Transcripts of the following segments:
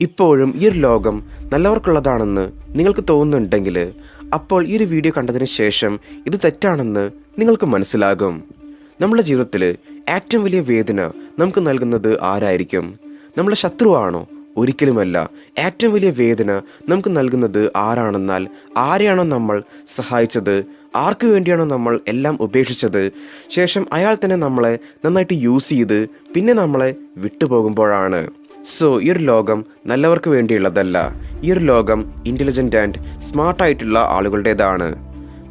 ഇപ്പോഴും ഈ ഒരു ലോകം നല്ലവർക്കുള്ളതാണെന്ന് നിങ്ങൾക്ക് തോന്നുന്നുണ്ടെങ്കിൽ അപ്പോൾ ഈ ഒരു വീഡിയോ കണ്ടതിന് ശേഷം ഇത് തെറ്റാണെന്ന് നിങ്ങൾക്ക് മനസ്സിലാകും. നമ്മുടെ ജീവിതത്തിൽ ഏറ്റവും വലിയ വേദന നമുക്ക് നൽകുന്നത് ആരായിരിക്കും? നമ്മുടെ ശത്രുവാണോ? ഒരിക്കലുമല്ല. ഏറ്റവും വലിയ വേദന നമുക്ക് നൽകുന്നത് ആരാണെന്നാൽ ആരെയാണോ നമ്മൾ സഹായിച്ചത്, ആർക്കു വേണ്ടിയാണോ നമ്മൾ എല്ലാം ഉപേക്ഷിച്ചത്, ശേഷം അയാൾ തന്നെ നമ്മളെ നന്നായിട്ട് യൂസ് ചെയ്ത് പിന്നെ നമ്മളെ വിട്ടുപോകുമ്പോഴാണ്. സോ ഈ ഒരു ലോകം നല്ലവർക്ക് വേണ്ടിയുള്ളതല്ല. ഈ ഒരു ലോകം ഇൻ്റലിജൻ്റ് ആൻഡ് സ്മാർട്ടായിട്ടുള്ള ആളുകളുടേതാണ്.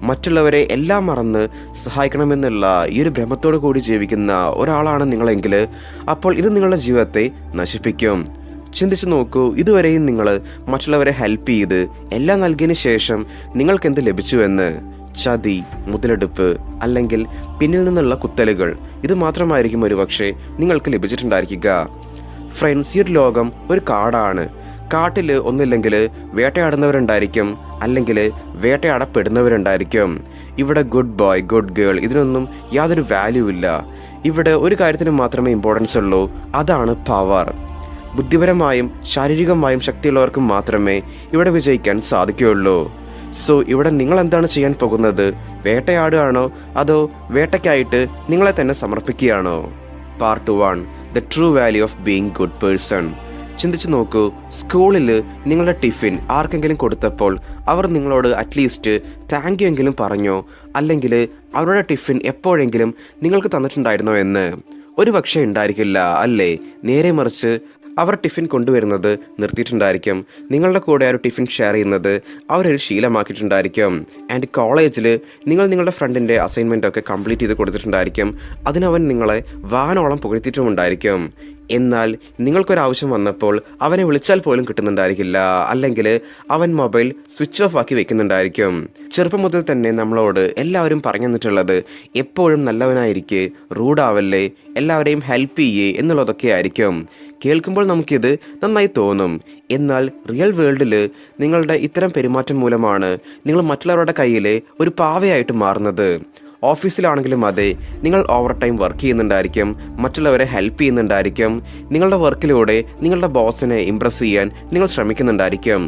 മറ്റുള്ളവരെ എല്ലാം മറന്ന് സഹായിക്കണമെന്നുള്ള ഈ ഒരു ഭ്രമത്തോടു കൂടി ജീവിക്കുന്ന ഒരാളാണ് നിങ്ങളെങ്കിൽ അപ്പോൾ ഇത് നിങ്ങളുടെ ജീവിതത്തെ നശിപ്പിക്കും. ചിന്തിച്ചു നോക്കൂ, ഇതുവരെയും നിങ്ങൾ മറ്റുള്ളവരെ ഹെൽപ്പ് ചെയ്ത് എല്ലാം നൽകിയതിന് ശേഷം നിങ്ങൾക്ക് എന്ത് ലഭിച്ചുവെന്ന്? ചതി, മുതലെടുപ്പ്, അല്ലെങ്കിൽ പിന്നിൽ നിന്നുള്ള കുത്തലുകൾ. ഇത് മാത്രമായിരിക്കും ഒരുപക്ഷെ നിങ്ങൾക്ക് ലഭിച്ചിട്ടുണ്ടായിരിക്കുക. ഫ്രണ്ട്സ്, ഈ ഒരു ലോകം ഒരു കാടാണ്. കാട്ടിൽ ഒന്നില്ലെങ്കിൽ വേട്ടയാടുന്നവരുണ്ടായിരിക്കും, അല്ലെങ്കിൽ വേട്ടയാടപ്പെടുന്നവരുണ്ടായിരിക്കും. ഇവിടെ ഗുഡ് ബോയ്, ഗുഡ് ഗേൾ ഇതിനൊന്നും യാതൊരു വാല്യൂ ഇല്ല. ഇവിടെ ഒരു കാര്യത്തിന് മാത്രമേ ഇമ്പോർട്ടൻസ് ഉള്ളൂ, അതാണ് പവർ. ബുദ്ധിപരമായും ശാരീരികമായും ശക്തിയുള്ളവർക്കും മാത്രമേ ഇവിടെ വിജയിക്കാൻ സാധിക്കുകയുള്ളൂ. സോ ഇവിടെ നിങ്ങൾ എന്താണ് ചെയ്യാൻ പോകുന്നത്? വേട്ടയാടുകയാണോ അതോ വേട്ടയ്ക്കായിട്ട് നിങ്ങളെ തന്നെ സമർപ്പിക്കുകയാണോ? Part 1, the true value of being good person. ചിന്തിച്ചു നോക്കൂ, സ്കൂളിൽ നിങ്ങളുടെ ടിഫിൻ ആർക്കെങ്കിലും കൊടുത്തപ്പോൾ അവർ നിങ്ങളോട് അറ്റ്ലീസ്റ്റ് താങ്ക് യു എങ്കിലും പറഞ്ഞോ? അല്ലെങ്കിൽ അവരുടെ ടിഫിൻ എപ്പോഴെങ്കിലും നിങ്ങൾക്ക് തന്നിട്ടുണ്ടായിരുന്നോ എന്ന്? ഒരു പക്ഷേ ഉണ്ടായിരിക്കില്ല അല്ലേ? നേരെ മറിച്ച് അവർ ടിഫിൻ കൊണ്ടുവരുന്നത് നിർത്തിയിട്ടുണ്ടായിരിക്കും. നിങ്ങളുടെ കൂടെ ഒരു ടിഫിൻ ഷെയർ ചെയ്യുന്നത് അവരൊരു ശീലമാക്കിയിട്ടുണ്ടായിരിക്കും. ആൻഡ് കോളേജിൽ നിങ്ങൾ നിങ്ങളുടെ ഫ്രണ്ടിൻ്റെ അസൈൻമെൻ്റ് ഒക്കെ കംപ്ലീറ്റ് ചെയ്ത് കൊടുത്തിട്ടുണ്ടായിരിക്കും. അതിനവൻ നിങ്ങളെ വാനോളം പുകഴ്ത്തിയിട്ടുമുണ്ടായിരിക്കും. എന്നാൽ നിങ്ങൾക്കൊരാവശ്യം വന്നപ്പോൾ അവനെ വിളിച്ചാൽ പോലും കിട്ടുന്നുണ്ടായിരിക്കില്ല, അല്ലെങ്കിൽ അവൻ മൊബൈൽ സ്വിച്ച് ഓഫ് ആക്കി വെക്കുന്നുണ്ടായിരിക്കും. ചെറുപ്പം മുതൽ തന്നെ നമ്മളോട് എല്ലാവരും പറഞ്ഞു തന്നിട്ടുള്ളത് എപ്പോഴും നല്ലവനായിരിക്കെ, റൂഡാവല്ലേ, എല്ലാവരെയും ഹെൽപ്പ് ചെയ്യേ എന്നുള്ളതൊക്കെ ആയിരിക്കും. കേൾക്കുമ്പോൾ നമുക്കിത് നന്നായി തോന്നും. എന്നാൽ റിയൽ വേൾഡിൽ നിങ്ങളുടെ ഇത്തരം പെരുമാറ്റം മൂലമാണ് നിങ്ങൾ മറ്റുള്ളവരുടെ കയ്യിൽ ഒരു പാവയായിട്ട് മാറുന്നത്. ഓഫീസിലാണെങ്കിലും അതെ, നിങ്ങൾ ഓവർ ടൈം വർക്ക് ചെയ്യുന്നുണ്ടായിരിക്കും, മറ്റുള്ളവരെ ഹെൽപ്പ് ചെയ്യുന്നുണ്ടായിരിക്കും. നിങ്ങളുടെ വർക്കിലൂടെ നിങ്ങളുടെ ബോസിനെ ഇംപ്രസ് ചെയ്യാൻ നിങ്ങൾ ശ്രമിക്കുന്നുണ്ടായിരിക്കും.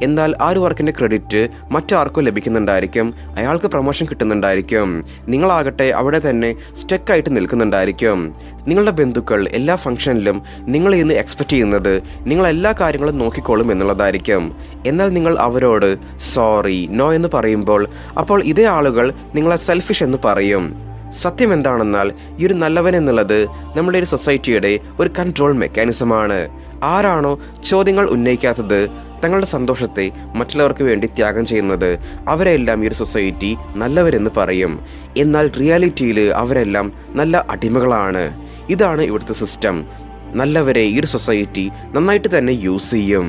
എന്നാൽ ആ ഒരു വർക്കിൻ്റെ ക്രെഡിറ്റ് മറ്റാർക്കും ലഭിക്കുന്നുണ്ടായിരിക്കും, അയാൾക്ക് പ്രൊമോഷൻ കിട്ടുന്നുണ്ടായിരിക്കും. നിങ്ങളാകട്ടെ അവിടെ തന്നെ സ്റ്റക്കായിട്ട് നിൽക്കുന്നുണ്ടായിരിക്കും. നിങ്ങളുടെ ബന്ധുക്കൾ എല്ലാ ഫംഗ്ഷനിലും നിങ്ങളിൽ നിന്ന് എക്സ്പെക്റ്റ് ചെയ്യുന്നത് നിങ്ങൾ എല്ലാ കാര്യങ്ങളും നോക്കിക്കോളും എന്നുള്ളതായിരിക്കും. എന്നാൽ നിങ്ങൾ അവരോട് സോറി, നോ എന്ന് പറയുമ്പോൾ അപ്പോൾ ഇതേ ആളുകൾ നിങ്ങളെ സെൽഫിഷ് എന്ന് പറയും. സത്യം എന്താണെന്നാൽ ഈ ഒരു നല്ലവൻ എന്നുള്ളത് നമ്മുടെ ഒരു സൊസൈറ്റിയുടെ ഒരു കൺട്രോൾ മെക്കാനിസമാണ്. ആരാണോ ചോദ്യങ്ങൾ ഉന്നയിക്കാത്തത്, തങ്ങളുടെ സന്തോഷത്തെ മറ്റുള്ളവർക്ക് വേണ്ടി ത്യാഗം ചെയ്യുന്നത്, അവരെല്ലാം ഈ ഒരു സൊസൈറ്റി നല്ലവരെന്ന് പറയും. എന്നാൽ റിയാലിറ്റിയിൽ അവരെല്ലാം നല്ല അടിമകളാണ്. ഇതാണ് ഇവിടുത്തെ സിസ്റ്റം. നല്ലവരെ ഈ ഒരു സൊസൈറ്റി നന്നായിട്ട് തന്നെ യൂസ് ചെയ്യും.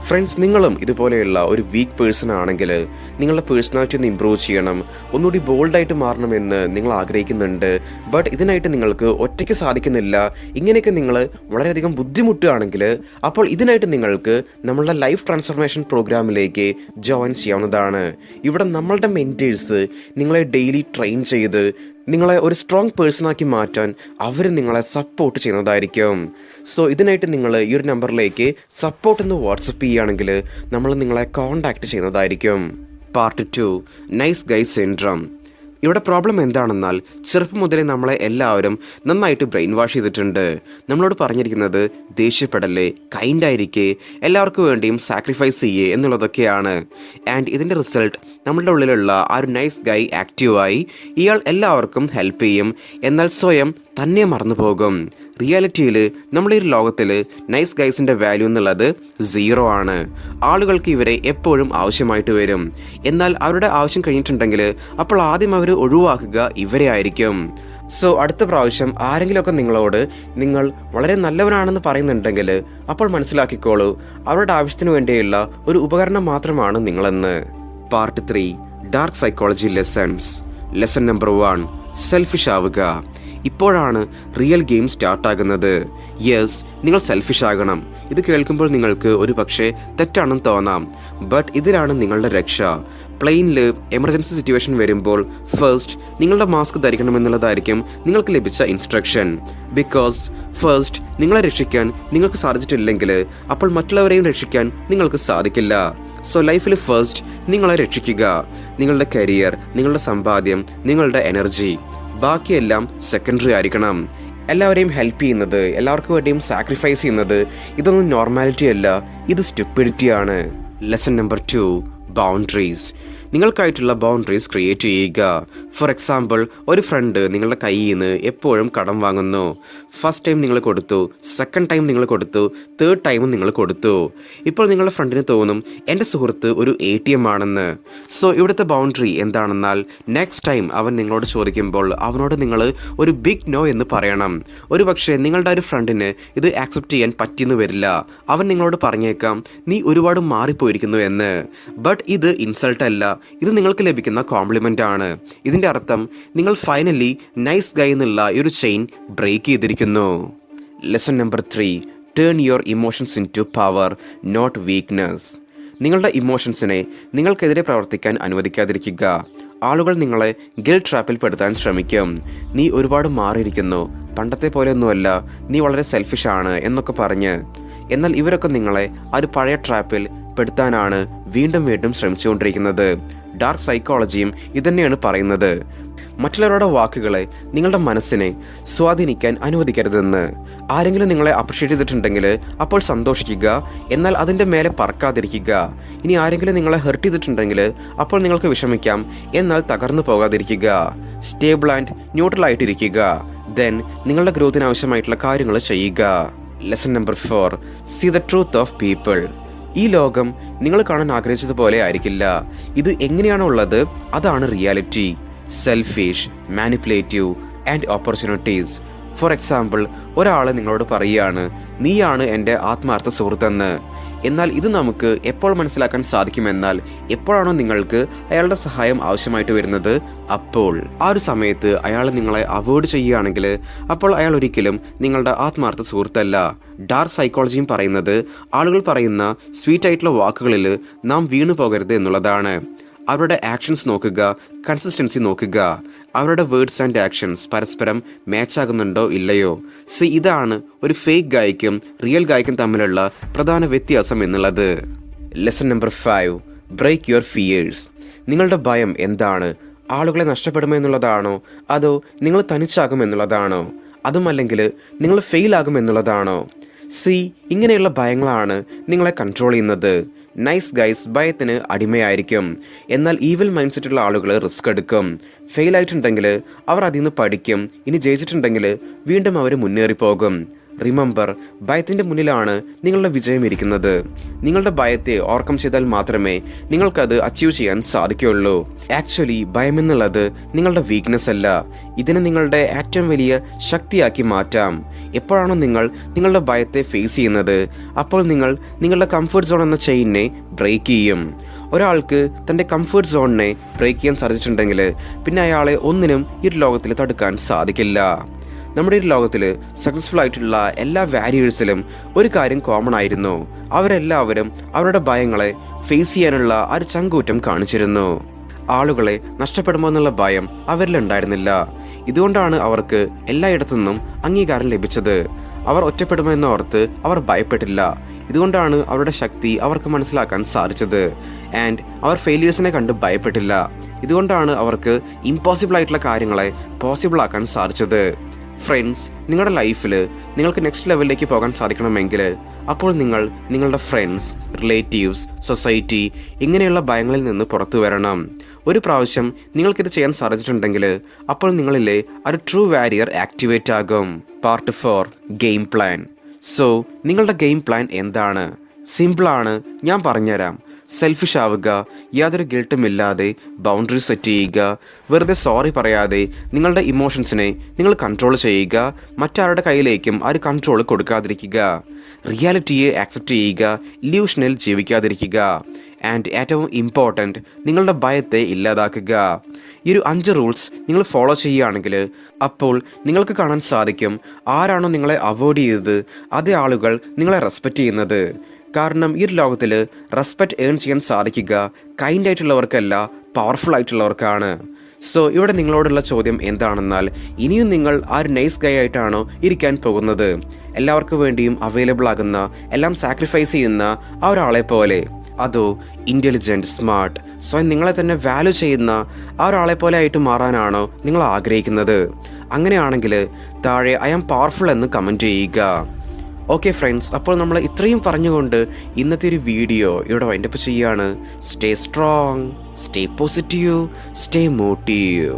ഫ്രണ്ട്സ്, നിങ്ങളും ഇതുപോലെയുള്ള ഒരു വീക്ക് പേഴ്സൺ ആണെങ്കിൽ നിങ്ങളുടെ പേഴ്സണാലിറ്റി ഒന്ന് ഇമ്പ്രൂവ് ചെയ്യണം, ഒന്നുകൂടി ബോൾഡായിട്ട് മാറണമെന്ന് നിങ്ങൾ ആഗ്രഹിക്കുന്നുണ്ട്. ബട്ട് ഇതിനായിട്ട് നിങ്ങൾക്ക് ഒറ്റയ്ക്ക് സാധിക്കുന്നില്ല. ഇങ്ങനെയൊക്കെ നിങ്ങൾ വളരെയധികം ബുദ്ധിമുട്ടുകയാണെങ്കിൽ അപ്പോൾ ഇതിനായിട്ട് നിങ്ങൾക്ക് നമ്മളുടെ ലൈഫ് ട്രാൻസ്ഫർമേഷൻ പ്രോഗ്രാമിലേക്ക് ജോയിൻ ചെയ്യാവുന്നതാണ്. ഇവിടെ നമ്മളുടെ മെൻറ്റേഴ്സ് നിങ്ങളെ ഡെയിലി ട്രെയിൻ ചെയ്ത് നിങ്ങളെ ഒരു സ്ട്രോങ് പേഴ്സണാക്കി മാറ്റാൻ അവർ നിങ്ങളെ സപ്പോർട്ട് ചെയ്യുന്നതായിരിക്കും. സോ ഇതിനായിട്ട് നിങ്ങൾ ഈ ഒരു നമ്പറിലേക്ക് സപ്പോർട്ട് എന്ന് വാട്സപ്പ് ചെയ്യുകയാണെങ്കിൽ നമ്മൾ നിങ്ങളെ കോൺടാക്റ്റ് ചെയ്യുന്നതായിരിക്കും. പാർട്ട് 2, നൈസ് ഗൈ സിൻഡ്രം. ഇവിടെ പ്രോബ്ലം എന്താണെന്നാൽ ചെറുപ്പം മുതലേ നമ്മളെ എല്ലാവരും നന്നായിട്ട് ബ്രെയിൻ വാഷ് ചെയ്തിട്ടുണ്ട്. നമ്മളോട് പറഞ്ഞിരിക്കുന്നത് ദേഷ്യപ്പെടല്ലേ, കൈൻഡായിരിക്കേ, എല്ലാവർക്കും വേണ്ടിയും സാക്രിഫൈസ് ചെയ്യേ എന്നുള്ളതൊക്കെയാണ്. ആൻഡ് ഇതിൻ്റെ റിസൾട്ട് നമ്മളുടെ ഉള്ളിലുള്ള ആ ഒരു നൈസ് ഗൈ ആക്റ്റീവായി ഇയാൾ എല്ലാവർക്കും ഹെൽപ്പ് ചെയ്യും, എന്നാൽ സ്വയം തന്നെ മറന്നു പോകും. റിയാലിറ്റിയിൽ നമ്മുടെ ഈ ലോകത്തിൽ നൈസ് ഗൈസിൻ്റെ വാല്യൂ എന്നുള്ളത് 0 ആണ്. ആളുകൾക്ക് ഇവരെ എപ്പോഴും ആവശ്യമായിട്ട് വരും. എന്നാൽ അവരുടെ ആവശ്യം കഴിഞ്ഞിട്ടുണ്ടെങ്കിൽ അപ്പോൾ ആദ്യം അവർ ഒഴിവാക്കുക ഇവരെ ആയിരിക്കും. സോ അടുത്ത പ്രാവശ്യം ആരെങ്കിലുമൊക്കെ നിങ്ങളോട് നിങ്ങൾ വളരെ നല്ലവനാണെന്ന് പറയുന്നുണ്ടെങ്കിൽ അപ്പോൾ മനസ്സിലാക്കിക്കോളൂ, അവരുടെ ആവശ്യത്തിന് വേണ്ടിയുള്ള ഒരു ഉപകരണം മാത്രമാണ് നിങ്ങളെന്ന്. Part 3, dark psychology lessons. Lesson number 1, selfish ആവുക. ഇപ്പോഴാണ് റിയൽ ഗെയിം സ്റ്റാർട്ടാകുന്നത്. യെസ്, നിങ്ങൾ സെൽഫിഷ് ആകണം. ഇത് കേൾക്കുമ്പോൾ നിങ്ങൾക്ക് ഒരു പക്ഷേ തെറ്റാണെന്ന് തോന്നാം, ബട്ട് ഇതിലാണ് നിങ്ങളുടെ രക്ഷ. പ്ലെയിനിൽ എമർജൻസി സിറ്റുവേഷൻ വരുമ്പോൾ ഫസ്റ്റ് നിങ്ങളുടെ മാസ്ക് ധരിക്കണമെന്നുള്ളതായിരിക്കും നിങ്ങൾക്ക് ലഭിച്ച ഇൻസ്ട്രക്ഷൻ. ബിക്കോസ് ഫസ്റ്റ് നിങ്ങളെ രക്ഷിക്കാൻ നിങ്ങൾക്ക് സാധിച്ചിട്ടില്ലെങ്കിൽ അപ്പോൾ മറ്റുള്ളവരെയും രക്ഷിക്കാൻ നിങ്ങൾക്ക് സാധിക്കില്ല. സോ ലൈഫിൽ ഫസ്റ്റ് നിങ്ങളെ രക്ഷിക്കുക. നിങ്ങളുടെ കരിയർ, നിങ്ങളുടെ സമ്പാദ്യം, നിങ്ങളുടെ എനർജി, ബാക്കിയെല്ലാം സെക്കൻഡറി ആയിരിക്കണം. എല്ലാവരെയും ഹെൽപ്പ് ചെയ്യുന്നത്, എല്ലാവർക്കും വേണ്ടിയും സാക്രിഫൈസ് ചെയ്യുന്നത് ഇതൊന്നും നോർമാലിറ്റി അല്ല, ഇത് സ്റ്റുപ്പിഡിറ്റിയാണ്. Lesson number 2, boundaries. നിങ്ങൾക്കായിട്ടുള്ള ബൗണ്ടറീസ് ക്രിയേറ്റ് ചെയ്യുക. ഫോർ എക്സാമ്പിൾ, ഒരു ഫ്രണ്ട് നിങ്ങളുടെ കയ്യിൽ നിന്ന് എപ്പോഴും കടം വാങ്ങുന്നു. ഫസ്റ്റ് ടൈം നിങ്ങൾ കൊടുത്തു, സെക്കൻഡ് ടൈം നിങ്ങൾ കൊടുത്തു, തേർഡ് ടൈമും നിങ്ങൾ കൊടുത്തു. ഇപ്പോൾ നിങ്ങളുടെ ഫ്രണ്ടിന് തോന്നും എൻ്റെ സുഹൃത്ത് ഒരു ATM ആണെന്ന്. സോ ഇവിടുത്തെ ബൗണ്ടറി എന്താണെന്നാൽ നെക്സ്റ്റ് ടൈം അവൻ നിങ്ങളോട് ചോദിക്കുമ്പോൾ അവനോട് നിങ്ങൾ ഒരു ബിഗ് നോ എന്ന് പറയണം. ഒരു പക്ഷേ നിങ്ങളുടെ ഒരു ഫ്രണ്ടിന് ഇത് ആക്സെപ്റ്റ് ചെയ്യാൻ പറ്റിയെന്ന് വരില്ല. അവൻ നിങ്ങളോട് പറഞ്ഞേക്കാം നീ ഒരുപാട് മാറിപ്പോയിരിക്കുന്നു എന്ന്. ബട്ട് ഇത് ഇൻസൾട്ട് അല്ല, ഇത് നിങ്ങൾക്ക് ലഭിക്കുന്ന കോംപ്ലിമെൻ്റ് ആണ്. ഇതിൻ്റെ അർത്ഥം നിങ്ങൾ ഫൈനലി നൈസ് ഗൈ എന്നുള്ള ഒരു ചെയിൻ ബ്രേക്ക് ചെയ്തിരിക്കുന്നു. Lesson number 3, turn your emotions into power, not weakness. നിങ്ങളുടെ ഇമോഷൻസിനെ നിങ്ങൾക്കെതിരെ പ്രവർത്തിക്കാൻ അനുവദിക്കാതിരിക്കുക. ആളുകൾ നിങ്ങളെ ഗിൽറ്റ് ട്രാപ്പിൽ പെടുത്താൻ ശ്രമിക്കും. നീ ഒരുപാട് മാറിയിരിക്കുന്നു, പണ്ടത്തെ പോലെയൊന്നുമല്ല, നീ വളരെ സെൽഫിഷാണ് എന്നൊക്കെ പറഞ്ഞ്. എന്നാൽ ഇവരൊക്കെ നിങ്ങളെ ആ ഒരു പഴയ ട്രാപ്പിൽ പെടുത്താനാണ് വീണ്ടും വീണ്ടും ശ്രമിച്ചുകൊണ്ടിരിക്കുന്നത്. ഡാർക്ക് സൈക്കോളജിയും ഇതന്നെയാണ് പറയുന്നത്. മറ്റുള്ളവരുടെ വാക്കുകളെ നിങ്ങളുടെ മനസ്സിനെ സ്വാധീനിക്കാൻ അനുവദിക്കരുതെന്ന്. ആരെങ്കിലും നിങ്ങളെ അപ്രിഷ്യേറ്റ് ചെയ്തിട്ടുണ്ടെങ്കിൽ അപ്പോൾ സന്തോഷിക്കുക, എന്നാൽ അതിൻ്റെ മേലെ പറക്കാതിരിക്കുക. ഇനി ആരെങ്കിലും നിങ്ങളെ ഹെർട്ട് ചെയ്തിട്ടുണ്ടെങ്കിൽ അപ്പോൾ നിങ്ങൾക്ക് വിഷമിക്കാം, എന്നാൽ തകർന്നു പോകാതിരിക്കുക. സ്റ്റേബിൾ ആൻഡ് ന്യൂട്രൽ ആയിട്ടിരിക്കുക. ദെൻ നിങ്ങളുടെ ഗ്രോത്തിന് ആവശ്യമായിട്ടുള്ള കാര്യങ്ങൾ ചെയ്യുക. Lesson number 4, see the truth of people. ഈ ലോകം നിങ്ങൾ കാണാൻ ആഗ്രഹിച്ചതുപോലെ ആയിരിക്കില്ല. ഇത് എങ്ങനെയാണോ ഉള്ളത് അതാണ് reality. Selfish, manipulative and opportunities. For example, ഒരാൾ നിങ്ങളോട് പറയുകയാണ് നീയാണ് എൻ്റെ ആത്മാർത്ഥ സുഹൃത്തെന്ന്. എന്നാൽ ഇത് നമുക്ക് എപ്പോൾ മനസ്സിലാക്കാൻ സാധിക്കുമെന്നാൽ എപ്പോഴാണോ നിങ്ങൾക്ക് അയാളുടെ സഹായം ആവശ്യമായിട്ട് വരുന്നത് അപ്പോൾ. ആ ഒരു സമയത്ത് അയാൾ നിങ്ങളെ അവോയ്ഡ് ചെയ്യുകയാണെങ്കിൽ അപ്പോൾ അയാൾ ഒരിക്കലും നിങ്ങളുടെ ആത്മാർത്ഥ സുഹൃത്തല്ല. ഡാർക്ക് സൈക്കോളജിയും പറയുന്നത് ആളുകൾ പറയുന്ന സ്വീറ്റ് ആയിട്ടുള്ള വാക്കുകളിൽ നാം വീണു പോകരുത് എന്നുള്ളതാണ്. അവരുടെ ആക്ഷൻസ് നോക്കുക, കൺസിസ്റ്റൻസി നോക്കുക. അവരുടെ വേർഡ്സ് ആൻഡ് ആക്ഷൻസ് പരസ്പരം മാച്ച് ആകുന്നുണ്ടോ ഇല്ലയോ. ഇതാണ് ഒരു ഫേക്ക് ഗായിക്കും റിയൽ ഗായിക്കും തമ്മിലുള്ള പ്രധാന വ്യത്യാസം എന്നുള്ളത്. Lesson number 5, break your fears. നിങ്ങളുടെ ഭയം എന്താണ്? ആളുകളെ നഷ്ടപ്പെടുമെന്നുള്ളതാണോ, അതോ നിങ്ങൾ തനിച്ചാകുമെന്നുള്ളതാണോ, അതുമല്ലെങ്കിൽ നിങ്ങൾ ഫെയിൽ ആകുമെന്നുള്ളതാണോ? ഇങ്ങനെയുള്ള ഭയങ്ങളാണ് നിങ്ങളെ കൺട്രോൾ ചെയ്യുന്നത്. നൈസ് ഗൈസ് ഭയത്തിന് അടിമയായിരിക്കും, എന്നാൽ ഈവിൽ മൈൻഡ് സെറ്റുള്ള ആളുകൾ റിസ്ക് എടുക്കും. ഫെയിൽ ആയിട്ടുണ്ടെങ്കിൽ അവർ അതിൽ നിന്ന് പഠിക്കും, ഇനി ജയിച്ചിട്ടുണ്ടെങ്കിൽ വീണ്ടും അവർ മുന്നേറിപ്പോകും. റിമെമ്പർ, ഭയത്തിൻ്റെ മുന്നിലാണ് നിങ്ങളുടെ വിജയം ഇരിക്കുന്നത്. നിങ്ങളുടെ ഭയത്തെ ഓവർകം ചെയ്താൽ മാത്രമേ നിങ്ങൾക്കത് അച്ചീവ് ചെയ്യാൻ സാധിക്കുകയുള്ളൂ. ആക്ച്വലി ഭയമെന്നുള്ളത് നിങ്ങളുടെ വീക്ക്നെസ് അല്ല, ഇതിനെ നിങ്ങളുടെ ഏറ്റവും വലിയ ശക്തിയാക്കി മാറ്റാം. എപ്പോഴാണോ നിങ്ങൾ നിങ്ങളുടെ ഭയത്തെ ഫേസ് ചെയ്യുന്നത് അപ്പോൾ നിങ്ങൾ നിങ്ങളുടെ കംഫർട്ട് സോൺ എന്ന ചെയിനിനെ ബ്രേക്ക് ചെയ്യും. ഒരാൾക്ക് തൻ്റെ കംഫർട്ട് സോണിനെ ബ്രേക്ക് ചെയ്യാൻ സാധിച്ചിട്ടുണ്ടെങ്കിൽ പിന്നെ അയാളെ ഒന്നിനും ഈ ലോകത്തിൽ തടുക്കാൻ സാധിക്കില്ല. നമ്മുടെ ഈ ലോകത്തിൽ സക്സസ്ഫുൾ ആയിട്ടുള്ള എല്ലാ വാരിയേഴ്സിലും ഒരു കാര്യം കോമൺ ആയിരുന്നു. അവരെല്ലാവരും അവരുടെ ഭയങ്ങളെ ഫേസ് ചെയ്യാനുള്ള ആ ഒരു ചങ്കൂറ്റം കാണിച്ചിരുന്നു. ആളുകളെ നഷ്ടപ്പെടുമോ എന്നുള്ള ഭയം അവരിലുണ്ടായിരുന്നില്ല. ഇതുകൊണ്ടാണ് അവർക്ക് എല്ലായിടത്തു നിന്നും അംഗീകാരം ലഭിച്ചത്. അവർ ഒറ്റപ്പെടുമെന്ന് ഓർത്ത് അവർ ഭയപ്പെട്ടില്ല. ഇതുകൊണ്ടാണ് അവരുടെ ശക്തി അവർക്ക് മനസ്സിലാക്കാൻ സാധിച്ചത്. ആൻഡ് അവർ ഫെയിലിയേഴ്സിനെ കണ്ട് ഭയപ്പെട്ടില്ല. ഇതുകൊണ്ടാണ് അവർക്ക് ഇമ്പോസിബിൾ ആയിട്ടുള്ള കാര്യങ്ങളെ പോസിബിൾ ആക്കാൻ സാധിച്ചത്. ഫ്രണ്ട്സ്, നിങ്ങളുടെ ലൈഫിൽ നിങ്ങൾക്ക് നെക്സ്റ്റ് ലെവലിലേക്ക് പോകാൻ സാധിക്കണമെങ്കിൽ അപ്പോൾ നിങ്ങൾ നിങ്ങളുടെ ഫ്രണ്ട്സ്, റിലേറ്റീവ്സ്, സൊസൈറ്റി ഇങ്ങനെയുള്ള ഭയങ്ങളിൽ നിന്ന് പുറത്തു വരണം. ഒരു പ്രാവശ്യം നിങ്ങൾക്കിത് ചെയ്യാൻ സാധിച്ചിട്ടുണ്ടെങ്കിൽ അപ്പോൾ നിങ്ങളിലെ ഒരു ട്രൂ വാരിയർ ആക്ടിവേറ്റ് ആകും. Part 4, game plan. നിങ്ങളുടെ ഗെയിം പ്ലാൻ എന്താണ്? സിമ്പിളാണ്, ഞാൻ പറഞ്ഞുതരാം. സെൽഫിഷ് ആവുക, യാതൊരു ഗിൽട്ടും ഇല്ലാതെ ബൗണ്ടറി സെറ്റ് ചെയ്യുക, വെറുതെ സോറി പറയാതെ നിങ്ങളുടെ ഇമോഷൻസിനെ നിങ്ങൾ കൺട്രോൾ ചെയ്യുക, മറ്റാരുടെ കയ്യിലേക്കും ആ ഒരു കൺട്രോൾ കൊടുക്കാതിരിക്കുക, റിയാലിറ്റിയെ ആക്സെപ്റ്റ് ചെയ്യുക, ഇല്യൂഷനിൽ ജീവിക്കാതിരിക്കുക, ആൻഡ് ഏറ്റവും ഇമ്പോർട്ടൻറ്റ് നിങ്ങളുടെ ഭയത്തെ ഇല്ലാതാക്കുക. ഈ ഒരു 5 റൂൾസ് നിങ്ങൾ ഫോളോ ചെയ്യുകയാണെങ്കിൽ അപ്പോൾ നിങ്ങൾക്ക് കാണാൻ സാധിക്കും ആരാണോ നിങ്ങളെ അവോയ്ഡ് ചെയ്തത് അതേ ആളുകൾ നിങ്ങളെ റെസ്പെക്റ്റ് ചെയ്യുന്നത്. കാരണം ഈ ഒരു ലോകത്തിൽ റെസ്പെക്റ്റ് ഏൺ ചെയ്യാൻ സാധിക്കുക കൈൻഡ് ആയിട്ടുള്ളവർക്കല്ല, പവർഫുൾ ആയിട്ടുള്ളവർക്കാണ്. സോ ഇവിടെ നിങ്ങളോടുള്ള ചോദ്യം എന്താണെന്നാൽ, ഇനിയും നിങ്ങൾ ആ ഒരു നൈസ് ഗൈ ആയിട്ടാണോ ഇരിക്കാൻ പോകുന്നത്? എല്ലാവർക്കും വേണ്ടിയും അവൈലബിൾ ആകുന്ന, എല്ലാം സാക്രിഫൈസ് ചെയ്യുന്ന ആ ഒരാളെ പോലെ, അതോ ഇൻ്റലിജൻറ്റ്, സ്മാർട്ട്, സ്വയം നിങ്ങളെ തന്നെ വാല്യൂ ചെയ്യുന്ന ആ ഒരാളെ പോലെ ആയിട്ട് മാറാനാണോ നിങ്ങൾ ആഗ്രഹിക്കുന്നത്? അങ്ങനെയാണെങ്കിൽ താഴെ ഐ ആം പവർഫുൾ എന്ന് കമൻറ്റ് ചെയ്യുക. ഓക്കെ ഫ്രണ്ട്സ്, അപ്പോൾ നമ്മൾ ഇത്രയും പറഞ്ഞുകൊണ്ട് ഇന്നത്തെ ഒരു വീഡിയോ ഇവിടെ വൈൻഡപ്പ് ചെയ്യാണ്. Stay strong, stay positive, stay motive.